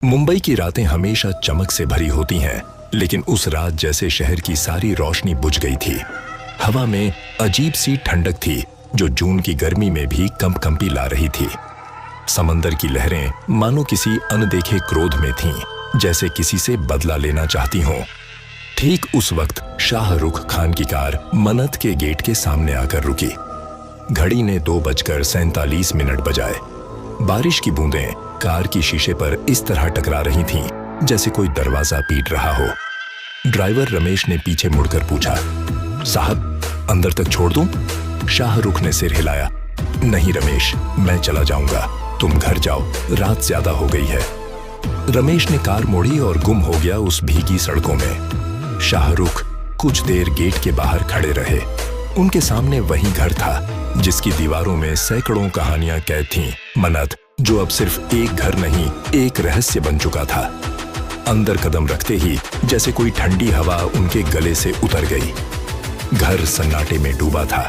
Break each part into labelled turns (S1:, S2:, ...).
S1: मुंबई की रातें हमेशा चमक से भरी होती हैं, लेकिन उस रात जैसे शहर की सारी रोशनी बुझ गई थी। हवा में अजीब सी ठंडक थी जो जून की गर्मी में भी कंपकंपी ला रही थी। समंदर की लहरें मानो किसी अनदेखे क्रोध में थीं, जैसे किसी से बदला लेना चाहती हों। ठीक उस वक्त शाहरुख खान की कार मन्नत के गेट के सामने आकर रुकी। घड़ी ने 2:47 बजाए। बारिश की बूंदें कार की शीशे पर इस तरह टकरा रही थीं, जैसे कोई दरवाजा पीट रहा हो। ड्राइवर रमेश ने पीछे मुड़कर पूछा, साहब अंदर तक छोड़ दूं? शाहरुख ने सिर हिलाया। नहीं रमेश, मैं चला जाऊंगा, तुम घर जाओ, रात ज्यादा हो गई है। रमेश ने कार मोड़ी और गुम हो गया उस भीगी सड़कों में। शाहरुख कुछ देर गेट के बाहर खड़े रहे। उनके सामने वही घर था जिसकी दीवारों में सैकड़ों कहानियां कैद थीं। मन्नत, जो अब सिर्फ एक घर नहीं, एक रहस्य बन चुका था। अंदर कदम रखते ही जैसे कोई ठंडी हवा उनके गले से उतर गई। घर सन्नाटे में डूबा था।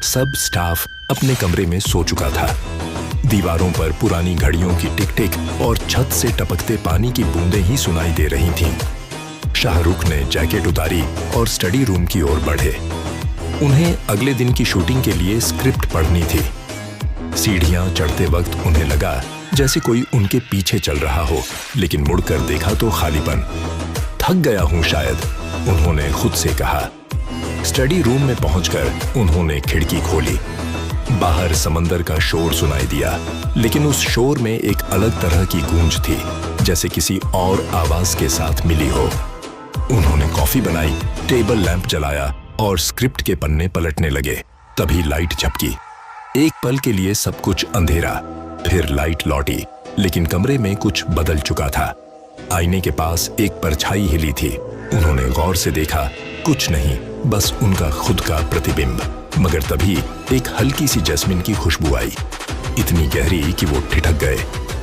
S1: सब स्टाफ अपने कमरे में सो चुका था। दीवारों पर पुरानी घड़ियों की टिक टिक और छत से टपकते पानी की बूंदें ही सुनाई दे रही थीं। शाहरुख ने जैकेट उतारी और स्टडी रूम की ओर बढ़े। उन्हें अगले दिन की शूटिंग के लिए स्क्रिप्ट पढ़नी थी। सीढ़ियां चढ़ते वक्त उन्हें लगा जैसे कोई उनके पीछे चल रहा हो, लेकिन मुड़कर देखा तो खालीपन। थक गया हूं शायद, उन्होंने खुद से कहा। स्टडी रूम में पहुंचकर उन्होंने खिड़की खोली। बाहर समंदर का शोर सुनाई दिया, लेकिन उस शोर में एक अलग तरह की गूंज थी, जैसे किसी और आवाज के साथ मिली हो। उन्होंने कॉफी बनाई, टेबल लैंप जलाया और स्क्रिप्ट के पन्ने पलटने लगे। तभी लाइट झपकी। एक पल के लिए सब कुछ अंधेरा, फिर लाइट लौटी, लेकिन कमरे में कुछ बदल चुका था। आईने के पास एक परछाई हिली थी। उन्होंने गौर से देखा, कुछ नहीं, बस उनका खुद का प्रतिबिंब। मगर तभी एक हल्की सी जैस्मिन की खुशबू आई, इतनी गहरी कि वो ठिठक गए।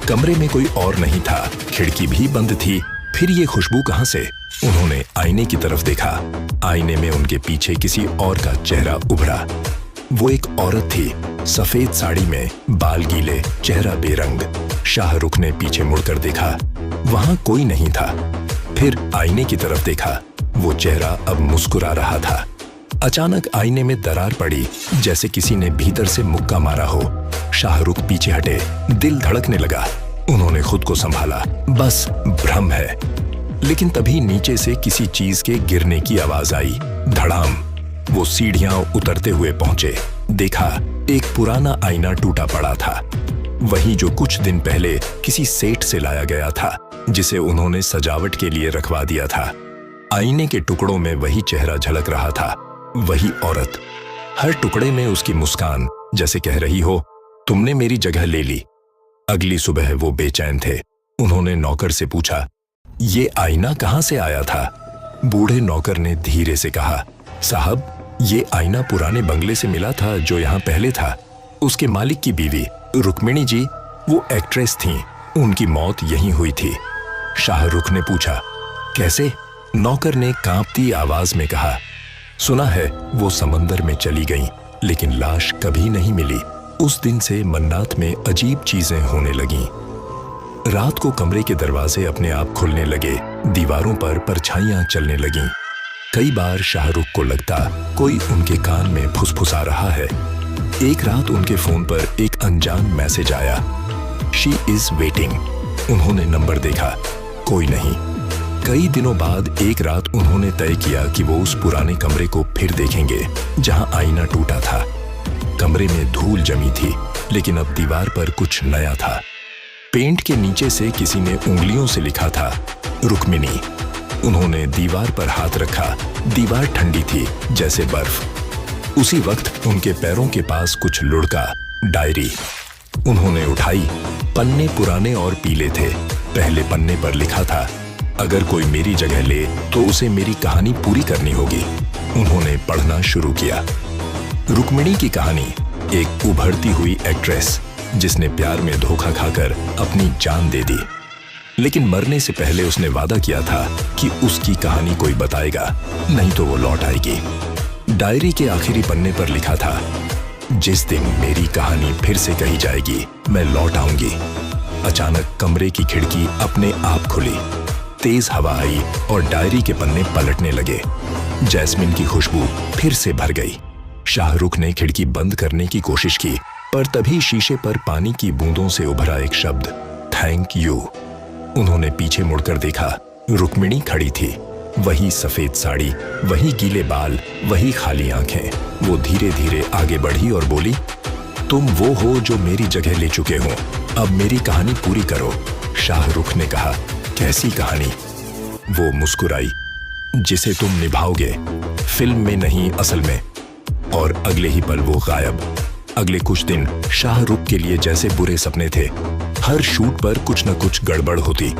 S1: कमरे में कोई और नहीं था, खिड़की भी बंद थी। फिर ये खुशबू कहां से? उन्होंने आईने की तरफ देखा। आईने में उनके पीछे किसी और का चेहरा उभरा। वो एक औरत थी, सफेद साड़ी में, बाल गीले, चेहरा बेरंग। शाहरुख ने पीछे मुड़कर देखा, वहां कोई नहीं था। फिर आईने की तरफ देखा, वो चेहरा अब मुस्कुरा रहा था। अचानक आईने में दरार पड़ी, जैसे किसी ने भीतर से मुक्का मारा हो। शाहरुख पीछे हटे, दिल धड़कने लगा। उन्होंने खुद को संभाला, बस भ्रम है। लेकिन तभी नीचे से किसी चीज के गिरने की आवाज आई, धड़ाम। वो सीढ़ियां उतरते हुए पहुंचे। देखा, एक पुराना आईना टूटा पड़ा था, वही जो कुछ दिन पहले किसी सेठ से लाया गया था, जिसे उन्होंने सजावट के लिए रखवा दिया था। आईने के टुकड़ों में वही चेहरा झलक रहा था, वही औरत। हर टुकड़े में उसकी मुस्कान, जैसे कह रही हो, तुमने मेरी जगह ले ली। अगली सुबह वो बेचैन थे। उन्होंने नौकर से पूछा, ये आईना कहां से आया था? बूढ़े नौकर ने धीरे से कहा, साहब, ये आईना पुराने बंगले से मिला था जो यहाँ पहले था। उसके मालिक की बीवी रुक्मिणी जी, वो एक्ट्रेस थीं, उनकी मौत यहीं हुई थी। शाहरुख ने पूछा, कैसे? नौकर ने कांपती आवाज में कहा, सुना है वो समंदर में चली गईं, लेकिन लाश कभी नहीं मिली। उस दिन से मन्नात में अजीब चीजें होने लगीं। रात को कमरे के दरवाजे अपने आप खुलने लगे, दीवारों पर परछाइयां चलने लगीं। कई बार शाहरुख को लगता कोई उनके कान में फुसफुसा रहा है। एक रात उनके फोन पर एक अनजान मैसेज आया, शी इज वेटिंग। उन्होंने नंबर देखा, कोई नहीं। कई दिनों बाद एक रात उन्होंने तय किया कि वो उस पुराने कमरे को फिर देखेंगे जहां आईना टूटा था। कमरे में धूल जमी थी, लेकिन अब दीवार पर कुछ नया था। पेंट के नीचे से किसी ने उंगलियों से लिखा था, रुक्मिणी। उन्होंने दीवार पर हाथ रखा। दीवार ठंडी थी, जैसे बर्फ। उसी वक्त उनके पैरों के पास कुछ लुढ़का, डायरी। उन्होंने उठाई। पन्ने पुराने और पीले थे। पहले पन्ने पर लिखा था, अगर कोई मेरी जगह ले तो उसे मेरी कहानी पूरी करनी होगी। उन्होंने पढ़ना शुरू किया। रुक्मिणी की कहानी, एक उभरती हुई एक्ट्रेस जिसने प्यार में धोखा खाकर अपनी जान दे दी, लेकिन मरने से पहले उसने वादा किया था कि उसकी कहानी कोई बताएगा, नहीं तो वो लौट आएगी। डायरी के आखिरी पन्ने पर लिखा था, जिस दिन मेरी कहानी फिर से कही जाएगी, मैं लौट आऊंगी। अचानक कमरे की खिड़की अपने आप खुली। तेज हवा आई और डायरी के पन्ने पलटने लगे। जैस्मिन की खुशबू फिर से भर गई। शाहरुख ने खिड़की बंद करने की कोशिश की, पर तभी शीशे पर पानी की बूंदों से उभरा एक शब्द, थैंक यू। उन्होंने पीछे मुड़कर देखा। रुक्मिणी खड़ी थी। वही सफेद साड़ी, वही गीले बाल, वही खाली आंखें। वो धीरे धीरे आगे बढ़ी और बोली, तुम वो हो जो मेरी जगह ले चुके हो, अब मेरी कहानी पूरी करो। शाहरुख ने कहा, कैसी कहानी? वो मुस्कुराई, जिसे तुम निभाओगे, फिल्म में नहीं असल में। और अगले ही पल वो गायब। अगले कुछ दिन शाहरुख के लिए जैसे बुरे सपने थे। हर शूट पर कुछ न कुछ गड़बड़ होती।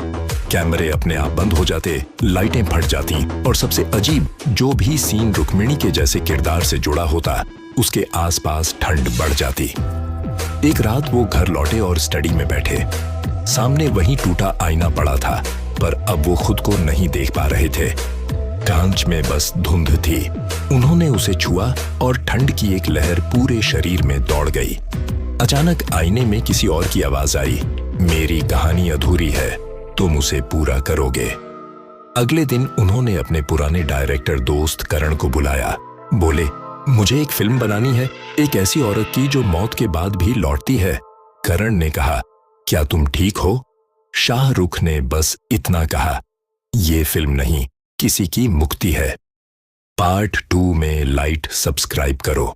S1: कैमरे अपने आप बंद हो जाते, लाइटें फट जाती और सबसे अजीब, जो भी सीन रुक्मिणी के जैसे किरदार से जुड़ा होता, उसके आसपास ठंड बढ़ जाती। एक रात वो घर लौटे और स्टडी में बैठे। सामने वही टूटा आईना पड़ा था, पर अब वो खुद को नहीं देख पा रहे थे। कांच में बस धुंध थी। उन्होंने उसे छुआ और ठंड की एक लहर पूरे शरीर में दौड़ गई। अचानक आईने में किसी और की आवाज आई, मेरी कहानी अधूरी है, तुम उसे पूरा करोगे। अगले दिन उन्होंने अपने पुराने डायरेक्टर दोस्त करण को बुलाया। बोले, मुझे एक फिल्म बनानी है, एक ऐसी औरत की जो मौत के बाद भी लौटती है। करण ने कहा, क्या तुम ठीक हो? शाहरुख ने बस इतना कहा, ये फिल्म नहीं, किसी की मुक्ति है। पार्ट 2 में लाइट सब्सक्राइब करो।